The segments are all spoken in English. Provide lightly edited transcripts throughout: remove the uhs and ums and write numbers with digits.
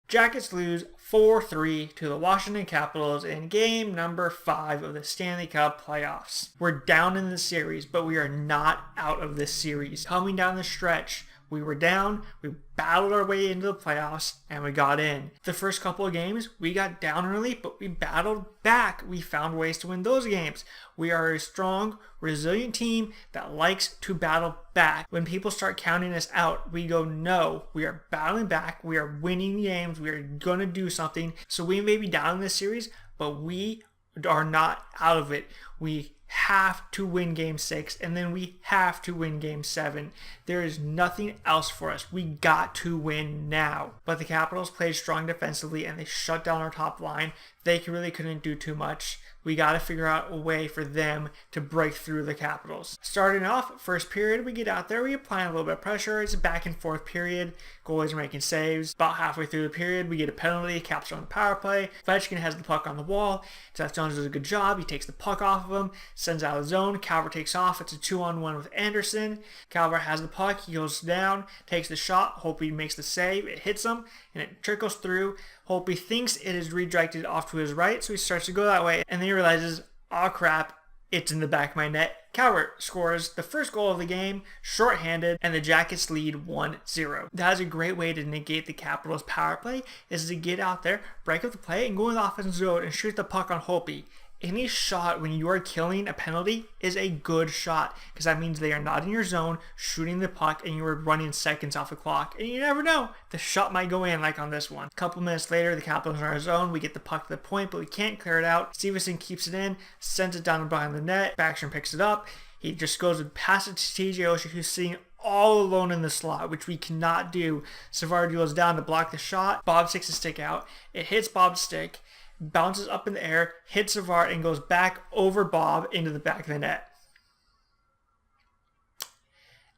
Jackets lose 4-3 to the Washington Capitals in game number 5 of the Stanley Cup playoffs. We're down in the series, but we are not out of this series. Coming down the stretch, we were down, we battled our way into the playoffs, and we got in. The first couple of games, we got down early, but we battled back. We found ways to win those games. We are a strong, resilient team that likes to battle back. When people start counting us out, we go, no, we are battling back. We are winning games. We are going to do something. So we may be down in this series, but we are not out of it. We have to win game 6, and then we have to win game 7. There is nothing else for us. We got to win now. But the Capitals played strong defensively, and they shut down our top line. They really couldn't do too much. We got to figure out a way for them to break through the Capitals. Starting off, first period, we get out there, we apply a little bit of pressure. It's a back and forth period. Goalies are making saves. About halfway through the period, we get a penalty, Caps on the power play. Ovechkin has the puck on the wall. Seth Jones does a good job. He takes the puck off of him, sends out of the zone. Calvert takes off. It's a 2-on-1 with Anderson. Calvert has the puck. He goes down, takes the shot. Holtby makes the save. It hits him, and it trickles through. Holtby thinks it is redirected off to his right, so he starts to go that way, and then he realizes, oh crap, it's in the back of my net. Calvert scores the first goal of the game, shorthanded, and the Jackets lead 1-0. That is a great way to negate the Capitals' power play, is to get out there, break up the play, and go in the offensive zone and shoot the puck on Holtby. Any shot when you are killing a penalty is a good shot, because that means they are not in your zone shooting the puck and you are running seconds off the clock. And you never know, the shot might go in like on this one. A couple minutes later, the Capitals are in our zone. We get the puck to the point, but we can't clear it out. Stevenson keeps it in, sends it down behind the net. Backstrom picks it up. He just goes and passes it to TJ Oshie, who's sitting all alone in the slot, which we cannot do. Savard goes down to block the shot. Bob sticks his stick out. It hits Bob's stick, bounces up in the air, hits Savard, and goes back over Bob into the back of the net.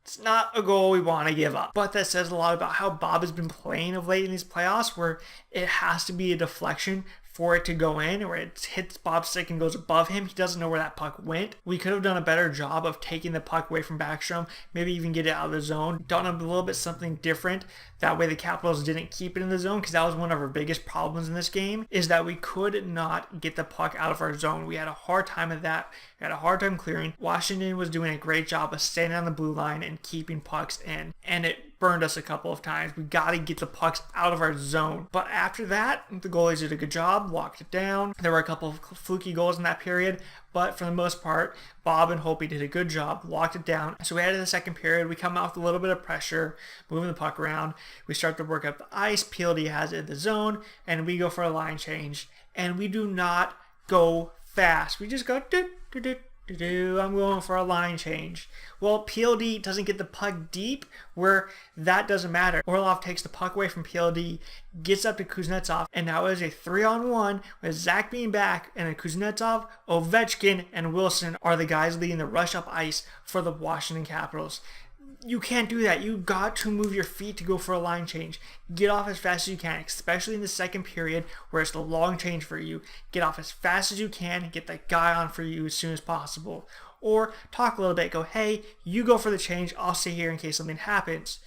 It's not a goal we want to give up, but that says a lot about how Bob has been playing of late in these playoffs, where it has to be a deflection for it to go in, where it hits Bob's stick and goes above him. He doesn't know where that puck went. We could have done a better job of taking the puck away from Backstrom, maybe even get it out of the zone, done a little bit something different. That way the Capitals didn't keep it in the zone, because that was one of our biggest problems in this game, is that we could not get the puck out of our zone. We had a hard time at that. We had a hard time clearing. Washington was doing a great job of staying on the blue line and keeping pucks in, and it burned us a couple of times. We got to get the pucks out of our zone. But after that, the goalies did a good job, locked it down. There were a couple of fluky goals in that period, but for the most part, Bob and Holtby did a good job, locked it down. So we head to the second period. We come out with a little bit of pressure, moving the puck around. We start to work up the ice. PLD has it in the zone, and we go for a line change. And we do not go fast. We just go I'm going for a line change. Well, PLD doesn't get the puck deep, where that doesn't matter. Orlov takes the puck away from PLD, gets up to Kuznetsov, and now it is a 3-on-1 with Zach being back, and then Kuznetsov, Ovechkin, and Wilson are the guys leading the rush up ice for the Washington Capitals. You can't do that. You got to move your feet to go for a line change. Get off as fast as you can, especially in the second period where it's the long change for you. Get off as fast as you can and get that guy on for you as soon as possible. Or talk a little bit. Go, hey, you go for the change. I'll stay here in case something happens.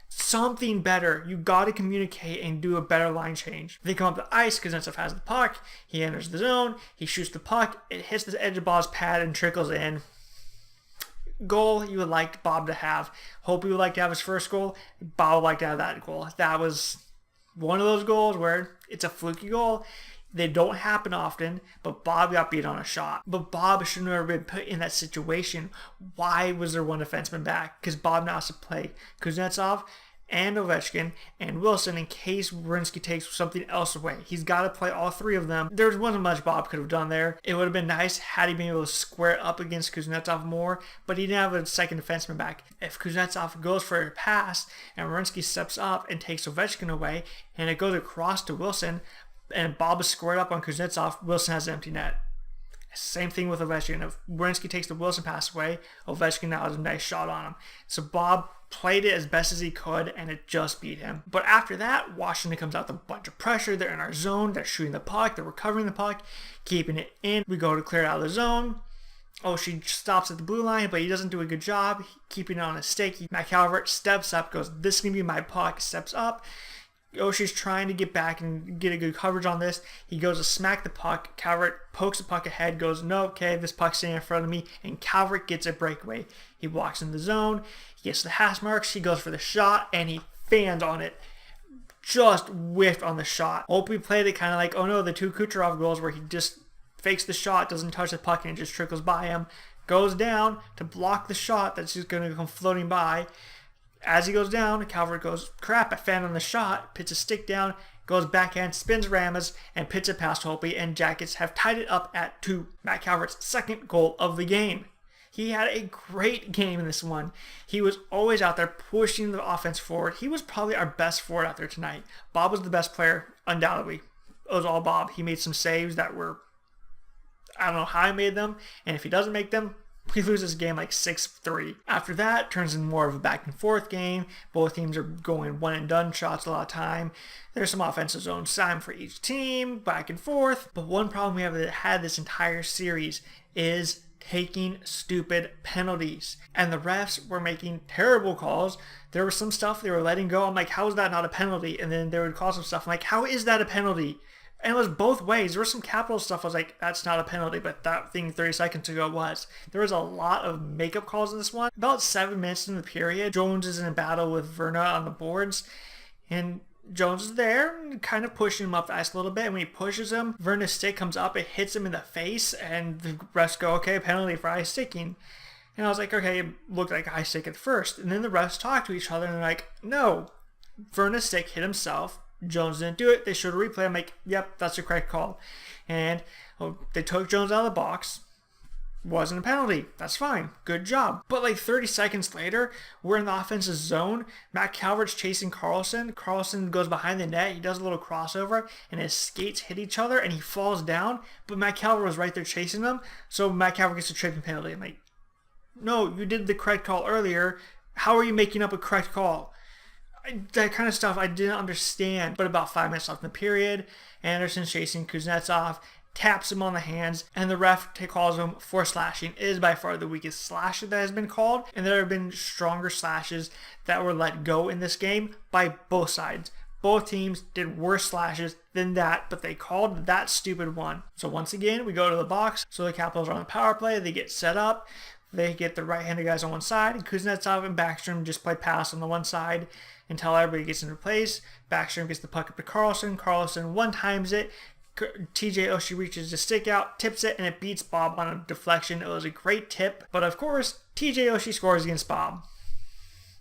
Something better. You got to communicate and do a better line change. They come up the ice. Kuznetsov has the puck. He enters the zone. He shoots the puck. It hits the edge of Bob's pad and trickles in. Goal you would like Bob to have. Hope you would like to have his first goal. Bob would like to have that goal. That was one of those goals where it's a fluky goal. They don't happen often, but Bob got beat on a shot. But Bob should never have been put in that situation. Why was there one defenseman back? Because Bob now has to play Kuznetsov and Ovechkin and Wilson in case Werenski takes something else away. He's got to play all three of them. There wasn't much Bob could have done there. It would have been nice had he been able to square up against Kuznetsov more, but he didn't have a second defenseman back. If Kuznetsov goes for a pass and Werenski steps up and takes Ovechkin away and it goes across to Wilson and Bob is squared up on Kuznetsov, Wilson has an empty net. Same thing with Ovechkin. If Werenski takes the Wilson pass away, Ovechkin now has a nice shot on him. So Bob played it as best as he could, and it just beat him. But after that, Washington comes out with a bunch of pressure. They're in our zone. They're shooting the puck. They're recovering the puck, keeping it in. We go to clear it out of the zone. Oh, she stops at the blue line, but he doesn't do a good job keeping it on his stick. Matt Calvert steps up, goes, this is going to be my puck, steps up, Oshi's trying to get back and get a good coverage on this. He goes to smack the puck. Calvert pokes the puck ahead, goes, no, okay, this puck's staying in front of me, and Calvert gets a breakaway. He walks in the zone, he gets to the hash marks, he goes for the shot, and he fans on it. Just whiffed on the shot. Opie played it kind of like, oh no, the two Kucherov goals where he just fakes the shot, doesn't touch the puck, and it just trickles by him. Goes down to block the shot that's just going to come floating by. As he goes down, Calvert goes, crap, I fanned on the shot, pits a stick down, goes backhand, spins Ramas, and pits it past Holtby, and Jackets have tied it up at 2. Matt Calvert's second goal of the game. He had a great game in this one. He was always out there pushing the offense forward. He was probably our best forward out there tonight. Bob was the best player, undoubtedly. It was all Bob. He made some saves that were, I don't know how he made them, and if he doesn't make them, we lose this game like 6-3. After that, turns into more of a back and forth game. Both teams are going one and done shots a lot of time. There's some offensive zone time for each team, back and forth. But one problem we have had this entire series is taking stupid penalties. And the refs were making terrible calls. There was some stuff they were letting go. I'm like, how is that not a penalty? And then they would call some stuff. I'm like, how is that a penalty? And it was both ways. There was some capital stuff. I was like, that's not a penalty, but that thing 30 seconds ago was. There was a lot of makeup calls in this one. About 7 minutes in the period, Jones is in a battle with Verna on the boards, and Jones is there, kind of pushing him up the ice a little bit, and when he pushes him, Verna's stick comes up, it hits him in the face, and the refs go, okay, penalty for eye sticking. And I was like, okay, it looked like eye stick at first. And then the refs talk to each other, and they're like, no, Verna's stick hit himself. Jones didn't do it. They showed a replay. I'm like, yep, that's the correct call. And they took Jones out of the box. Wasn't a penalty. That's fine. Good job. But like 30 seconds later, we're in the offensive zone. Matt Calvert's chasing Carlson. Carlson goes behind the net. He does a little crossover, and his skates hit each other, and he falls down. But Matt Calvert was right there chasing him. So Matt Calvert gets a tripping penalty. I'm like, no, you did the correct call earlier. How are you making up a correct call? That kind of stuff I didn't understand. But about 5 minutes left in the period, Anderson's chasing Kuznetsov, taps him on the hands, and the ref calls him for slashing. It is by far the weakest slash that has been called, and there have been stronger slashes that were let go in this game by both sides. Both teams did worse slashes than that, but they called that stupid one. So once again, we go to the box. So the Capitals are on the power play. They get set up. They get the right-handed guys on one side, and Kuznetsov and Backstrom just play pass on the one side until everybody gets into place. Backstrom gets the puck up to Carlson. Carlson one-times it. TJ Oshie reaches the stick out, tips it, and it beats Bob on a deflection. It was a great tip, but of course, TJ Oshie scores against Bob.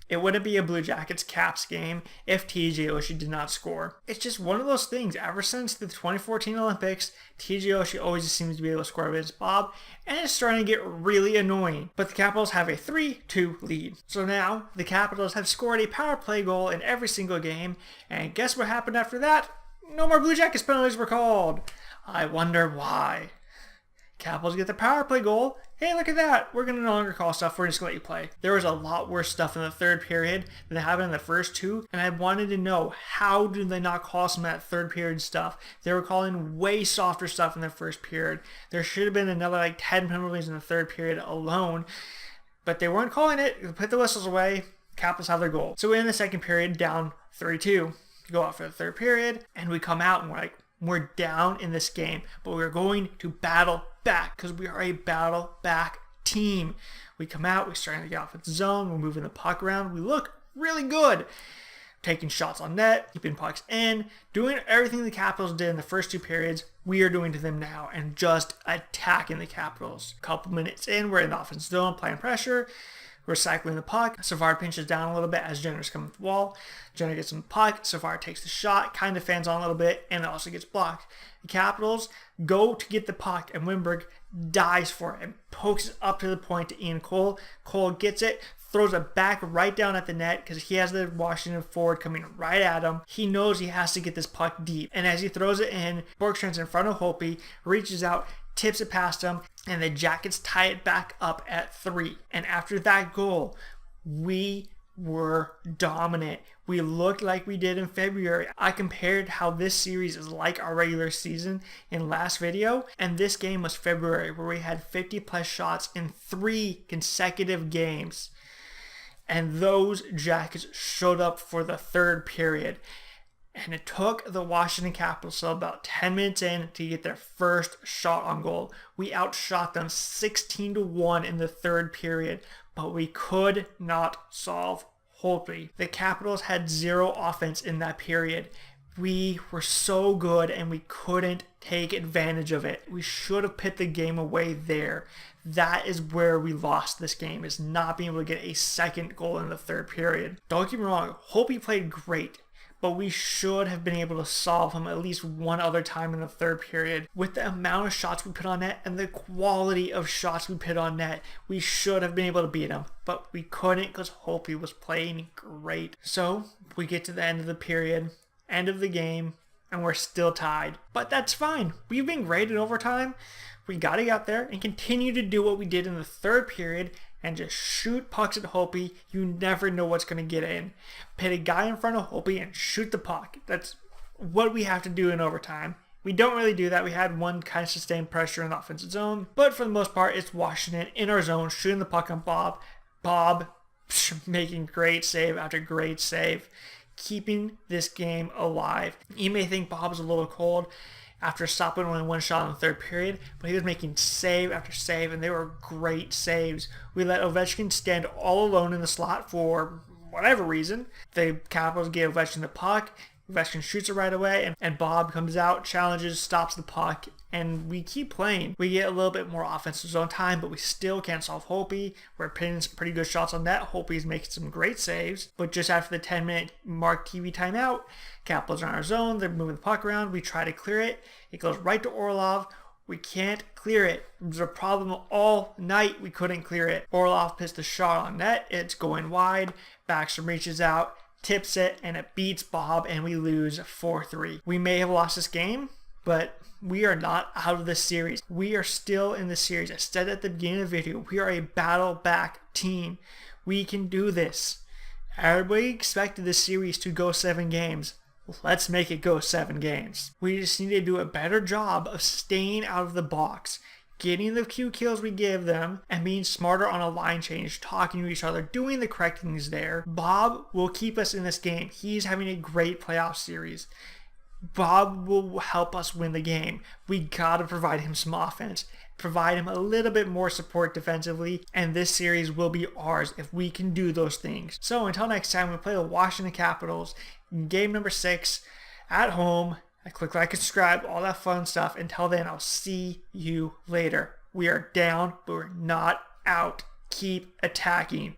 It wouldn't be a Blue Jackets Caps game if TJ Oshie did not score. It's just one of those things. Ever since the 2014 Olympics, TJ Oshie always just seems to be able to score against Bob, and it's starting to get really annoying. But the Capitals have a 3-2 lead. So now, the Capitals have scored a power play goal in every single game, and guess what happened after that? No more Blue Jackets penalties were called. I wonder why. Capitals get the power play goal. Hey, look at that. We're going to no longer call stuff. We're just going to let you play. There was a lot worse stuff in the third period than happened in the first two, and I wanted to know, how did they not call some of that third period stuff? They were calling way softer stuff in the first period. There should have been another like 10 penalties in the third period alone, but they weren't calling it. They put the whistles away. Capitals have their goal. So in the second period, down 3-2. Go out for the third period, and we come out and we're down in this game, but we're going to battle back because we are a battle back team. We come out, we're starting to get off its zone, we're moving the puck around, we look really good. Taking shots on net, keeping pucks in, doing everything the Capitals did in the first two periods, we are doing to them now, and just attacking the Capitals. A couple minutes in, we're in the offensive zone, applying pressure. We're cycling the puck. Savard pinches down a little bit as Jenner's coming to the wall. Jenner gets some puck. Savard takes the shot, kind of fans on a little bit, and it also gets blocked. The Capitals go to get the puck, and Wimberg dives for it and pokes it up to the point to Ian Cole. Cole gets it, throws it back right down at the net because he has the Washington forward coming right at him. He knows he has to get this puck deep. And as he throws it in, Borgstrand's in front of Holtby, reaches out, tips it past him, and the Jackets tie it back up at 3. And after that goal, we were dominant. We looked like we did in February. I compared how this series is like our regular season in last video, and this game was February, where we had 50 plus shots in 3 consecutive games. And those Jackets showed up for the third period. And it took the Washington Capitals till about 10 minutes in to get their first shot on goal. We outshot them 16-1 in the third period, but we could not solve Holtby. The Capitals had zero offense in that period. We were so good and we couldn't take advantage of it. We should have put the game away there. That is where we lost this game, is not being able to get a second goal in the third period. Don't get me wrong, Holtby played great, but we should have been able to solve him at least one other time in the third period. With the amount of shots we put on net and the quality of shots we put on net, we should have been able to beat him, but we couldn't because Holtby was playing great. So we get to the end of the period, end of the game, and we're still tied. But that's fine. We've been great in overtime. We got to get out there and continue to do what we did in the third period and just shoot pucks at Holtby. You never know what's going to get in. Put a guy in front of Holtby and shoot the puck. That's what we have to do in overtime. We don't really do that. We had one kind of sustained pressure in the offensive zone, but for the most part, it's Washington in our zone, shooting the puck on Bob. Bob making great save after great save, keeping this game alive. You may think Bob's a little cold after stopping only one shot in the third period, but he was making save after save, and they were great saves. We let Ovechkin stand all alone in the slot for whatever reason. The Capitals gave Ovechkin the puck. Ovechkin shoots it right away, and Bob comes out, challenges, stops the puck, and we keep playing. We get a little bit more offensive zone time, but we still can't solve Holtby. We're pinning some pretty good shots on net. Holtby's making some great saves, but just after the 10-minute mark TV timeout, Capitals are in our zone. They're moving the puck around. We try to clear it. It goes right to Orlov. We can't clear it. It was a problem all night. We couldn't clear it. Orlov pissed a shot on net. It's going wide. Backstrom reaches out, tips it, and it beats Bob, and we lose 4-3. We may have lost this game, but we are not out of the series. We are still in the series. I said at the beginning of the video, we are a battle back team. We can do this. Everybody expected this series to go 7 games. Let's make it go 7 games. We just need to do a better job of staying out of the box, getting the few kills we give them, and being smarter on a line change, talking to each other, doing the correct things there. Bob will keep us in this game. He's having a great playoff series. Bob will help us win the game. We gotta provide him some offense, provide him a little bit more support defensively, and this series will be ours if we can do those things. So until next time, we play the Washington Capitals in game number 6 at home. Click like and subscribe, all that fun stuff. Until then, I'll see you later. We are down, but we're not out. Keep attacking.